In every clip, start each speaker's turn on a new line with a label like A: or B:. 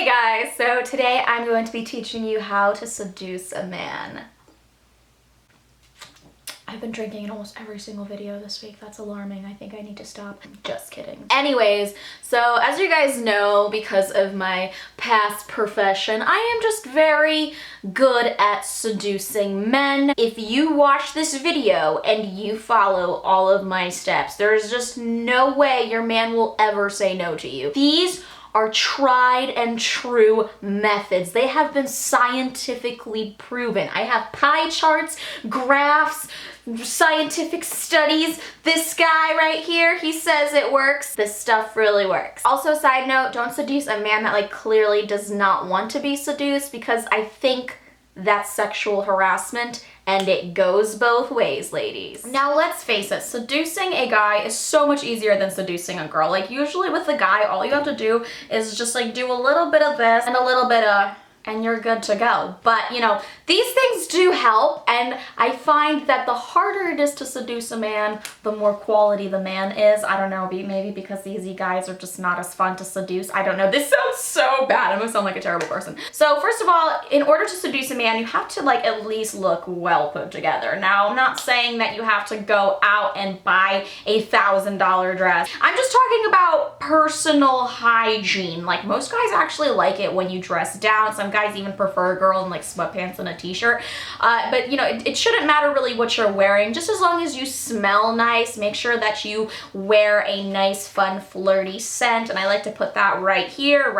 A: Hey guys, so today I'm going to be teaching you how to seduce a man. I've been drinking in almost every single video this week. That's alarming. I think I need to stop. Just kidding. Anyways, so as you guys know, because of my past profession, I am just very good at seducing men. If you watch this video and you follow all of my steps, there's just no way your man will ever say no to you. These are tried and true methods. They have been scientifically proven. I have pie charts, graphs, scientific studies. This guy right here, he says it works. This stuff really works. Also, side note, don't seduce a man that clearly does not want to be seduced, because I think that's sexual harassment, and it goes both ways, ladies. Now let's face it, seducing a guy is so much easier than seducing a girl. Usually with a guy, all you have to do is just do a little bit of this and a little bit of, and you're good to go. But these things do help, and I find that the harder it is to seduce a man, the more quality the man is. I don't know, maybe because easy guys are just not as fun to seduce. I don't know. This sounds so bad. I'm gonna sound like a terrible person. So first of all, in order to seduce a man, you have to at least look well put together. Now, I'm not saying that you have to go out and buy a $1,000 dress. I'm just talking about personal hygiene. Most guys actually like it when you dress down. Some guys even prefer a girl in sweatpants and a t-shirt. But it shouldn't matter really what you're wearing, just as long as you smell nice. Make sure that you wear a nice, fun, flirty scent. And I like to put that right here,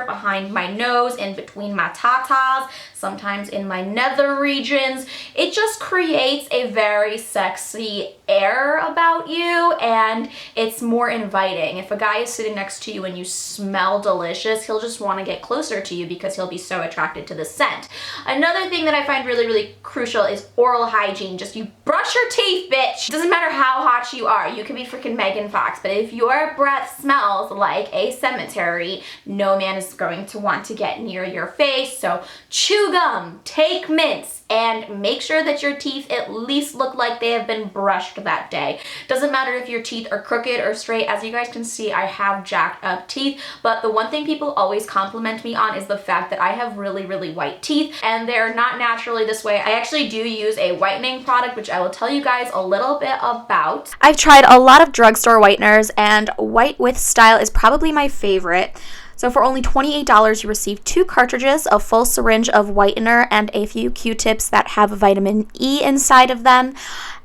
A: behind my nose, in between my tatas, sometimes in my nether regions. It just creates a very sexy air about you, and it's more inviting. If a guy is sitting next to you and you smell delicious, he'll just want to get closer to you because he'll be so attracted to the scent. Another thing that I find really, really crucial is oral hygiene. Just you brush your teeth, bitch. Doesn't matter how hot you are. You could be freaking Megan Fox, but if your breath smells like a cemetery, no man is going to want to get near your face. So chew gum, take mints, and make sure that your teeth at least look like they have been brushed that day. Doesn't matter if your teeth are crooked or straight. As you guys can see, I have jacked up teeth, but the one thing people always compliment me on is the fact that I have really, really white teeth, and they're not naturally this way. I actually do use a whitening product, which I will tell you guys a little bit about. I've tried a lot of drugstore whiteners, and White with Style is probably my favorite. So for only $28, you receive 2 cartridges, a full syringe of whitener, and a few Q-tips that have vitamin E inside of them.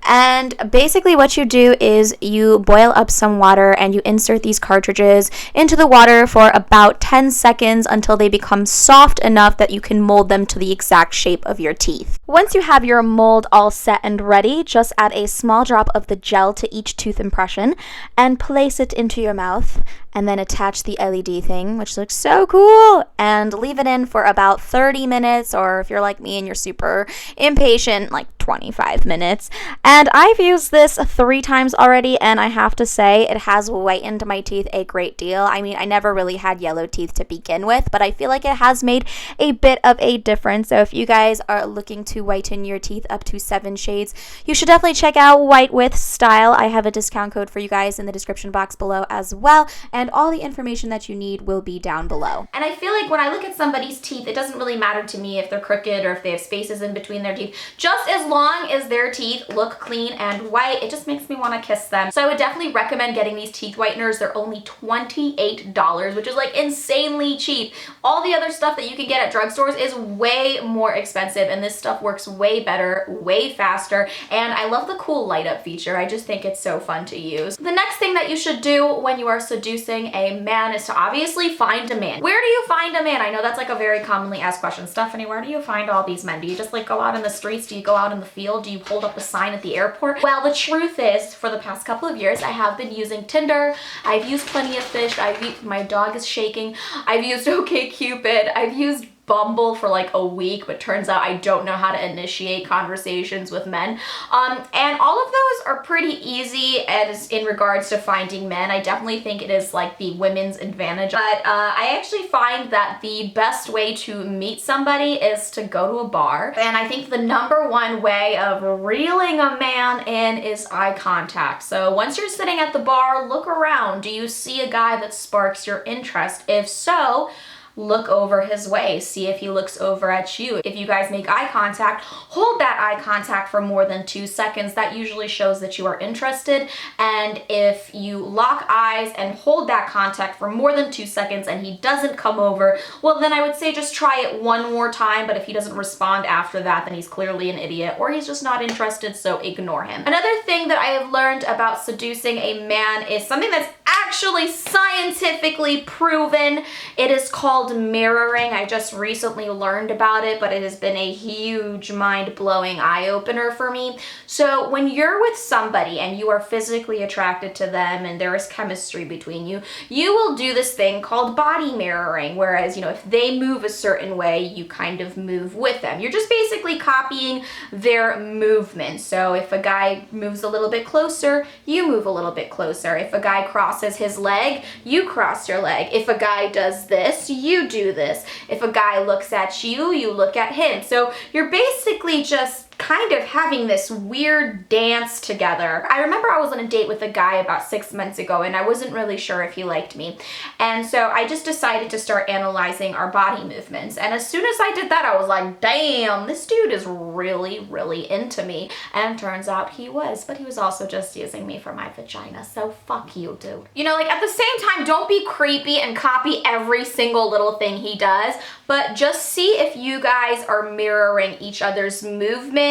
A: And basically what you do is you boil up some water and you insert these cartridges into the water for about 10 seconds until they become soft enough that you can mold them to the exact shape of your teeth. Once you have your mold all set and ready, just add a small drop of the gel to each tooth impression and place it into your mouth, and then attach the LED thing, which looks so cool, and leave it in for about 30 minutes, or if you're like me and you're super impatient, 25 minutes. And I've used this 3 times already, and I have to say it has whitened my teeth a great deal. I mean, I never really had yellow teeth to begin with, but I feel like it has made a bit of a difference. So if you guys are looking to whiten your teeth up to 7 shades, you should definitely check out White with Style. I have a discount code for you guys in the description box below as well, and all the information that you need will be down below. And I feel like when I look at somebody's teeth, it doesn't really matter to me if they're crooked or if they have spaces in between their teeth. Just as long as their teeth look clean and white, it just makes me want to kiss them. So I would definitely recommend getting these teeth whiteners. They're only $28, which is insanely cheap. All the other stuff that you can get at drugstores is way more expensive, and this stuff works way better, way faster, and I love the cool light up feature. I just think it's so fun to use. The next thing that you should do when you are seducing a man is to obviously find a man. Where do you find a man? I know that's a very commonly asked question. Stephanie, where do you find all these men? Do you just go out in the streets? Do you go out in the field? Do you hold up a sign at the airport? Well, the truth is, for the past couple of years, I have been using Tinder. I've used Plenty of Fish. My dog is shaking. I've used OkCupid. I've used Bumble for a week, but turns out I don't know how to initiate conversations with men. And all of those are pretty easy as in regards to finding men. I definitely think it is the women's advantage. But I actually find that the best way to meet somebody is to go to a bar. And I think the #1 way of reeling a man in is eye contact. So once you're sitting at the bar, look around. Do you see a guy that sparks your interest? If so, look over his way. See if he looks over at you. If you guys make eye contact, hold that eye contact for more than 2 seconds. That usually shows that you are interested. And if you lock eyes and hold that contact for more than 2 seconds and he doesn't come over, well, then I would say just try it one more time. But if he doesn't respond after that, then he's clearly an idiot or he's just not interested, so ignore him. Another thing that I have learned about seducing a man is something that's actually scientifically proven. It is called mirroring. I just recently learned about it, but it has been a huge mind-blowing eye-opener for me. So when you're with somebody and you are physically attracted to them and there is chemistry between you, you will do this thing called body mirroring, whereas, you know, if they move a certain way, you kind of move with them. You're just basically copying their movement. So if a guy moves a little bit closer, you move a little bit closer. If a guy crosses his leg, you cross your leg. If a guy does this, you do this. If a guy looks at you, you look at him. So you're basically just kind of having this weird dance together. I remember I was on a date with a guy about 6 months ago and I wasn't really sure if he liked me. And so I just decided to start analyzing our body movements. And as soon as I did that, I was like, damn, this dude is really, really into me. And turns out he was, but he was also just using me for my vagina. So fuck you, dude. You know, like at the same time, don't be creepy and copy every single little thing he does, but just see if you guys are mirroring each other's movements.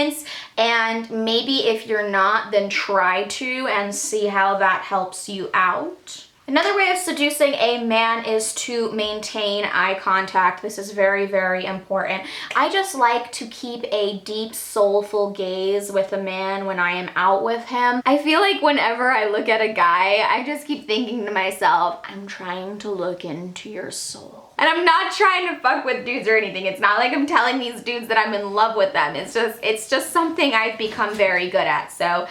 A: And maybe if you're not, then try to and see how that helps you out. Another way of seducing a man is to maintain eye contact. This is very, very important. I just like to keep a deep, soulful gaze with a man when I am out with him. I feel like whenever I look at a guy, I just keep thinking to myself, I'm trying to look into your soul. And I'm not trying to fuck with dudes or anything. It's not like I'm telling these dudes that I'm in love with them. It's just something I've become very good at. So,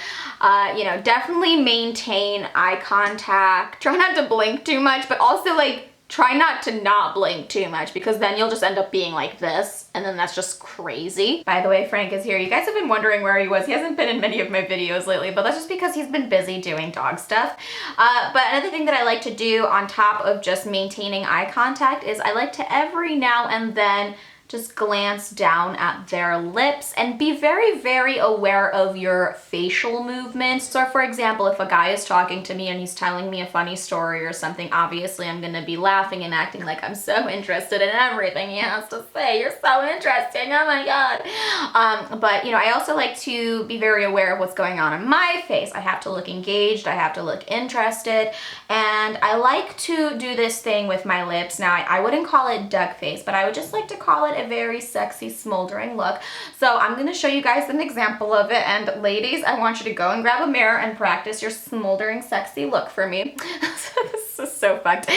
A: you know, definitely maintain eye contact. Try not to blink too much, but also like try not to not blink too much because then you'll just end up being like this and then that's just crazy. By the way, Frank is here. You guys have been wondering where he was. He hasn't been in many of my videos lately, but that's just because he's been busy doing dog stuff. But another thing that I like to do on top of just maintaining eye contact is I like to every now and then just glance down at their lips and be very, very aware of your facial movements. So for example, if a guy is talking to me and he's telling me a funny story or something, obviously I'm gonna be laughing and acting like I'm so interested in everything he has to say. You're so interesting, oh my God. But you know, I also like to be very aware of what's going on in my face. I have to look engaged, I have to look interested, and I like to do this thing with my lips. Now, I wouldn't call it duck face, but I would just like to call it a very sexy smoldering look. So I'm gonna show you guys an example of it, and ladies, I want you to go and grab a mirror and practice your smoldering sexy look for me. This is so fucked.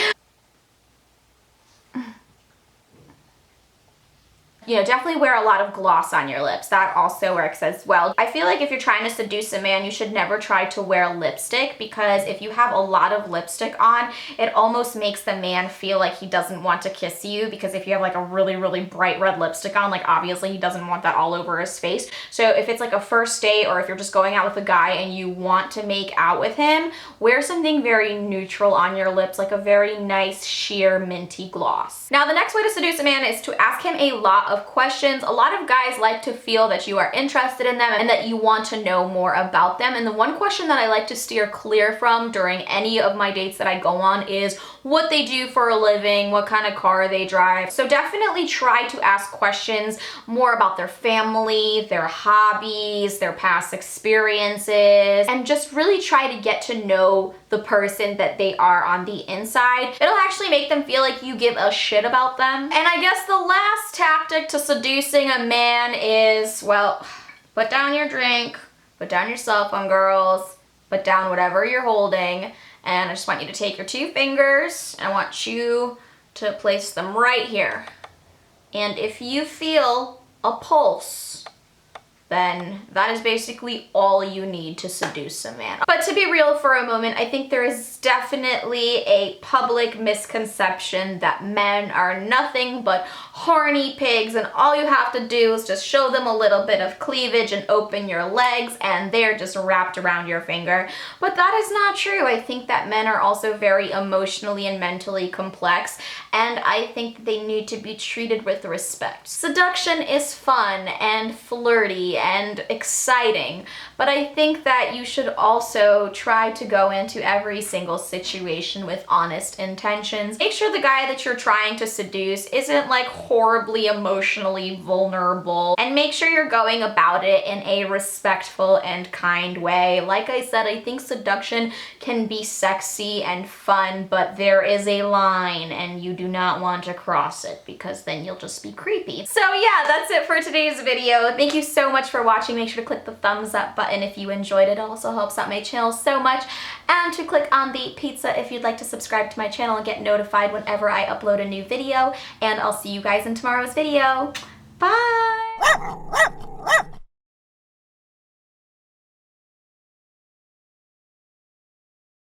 A: You know, definitely wear a lot of gloss on your lips. That also works as well. I feel like if you're trying to seduce a man, you should never try to wear lipstick because if you have a lot of lipstick on, it almost makes the man feel like he doesn't want to kiss you because if you have like a really, really bright red lipstick on, like obviously he doesn't want that all over his face. So if it's like a first date or if you're just going out with a guy and you want to make out with him, wear something very neutral on your lips, like a very nice sheer minty gloss. Now, the next way to seduce a man is to ask him a lot of questions. A lot of guys like to feel that you are interested in them and that you want to know more about them. And the one question that I like to steer clear from during any of my dates that I go on is what they do for a living, what kind of car they drive. So definitely try to ask questions more about their family, their hobbies, their past experiences, and just really try to get to know the person that they are on the inside. It'll actually make them feel like you give a shit about them. And I guess the last tactic to seducing a man is, well, put down your drink, put down your cell phone, girls, put down whatever you're holding, and I just want you to take your 2 fingers, and I want you to place them right here. And if you feel a pulse, then that is basically all you need to seduce a man. But to be real for a moment, I think there is definitely a public misconception that men are nothing but horny pigs, and all you have to do is just show them a little bit of cleavage and open your legs and they're just wrapped around your finger. But that is not true. I think that men are also very emotionally and mentally complex, and I think they need to be treated with respect. Seduction is fun and flirty and exciting, but I think that you should also try to go into every single situation with honest intentions. Make sure the guy that you're trying to seduce isn't like horribly emotionally vulnerable, and make sure you're going about it in a respectful and kind way. Like I said, I think seduction can be sexy and fun, but there is a line and you do not want to cross it, because then you'll just be creepy. So yeah, that's it for today's video. Thank you so much for watching. Make sure to click the thumbs up button if you enjoyed it. It also helps out my channel so much. And to click on the pizza if you'd like to subscribe to my channel and get notified whenever I upload a new video. And I'll see you guys in tomorrow's video. Bye!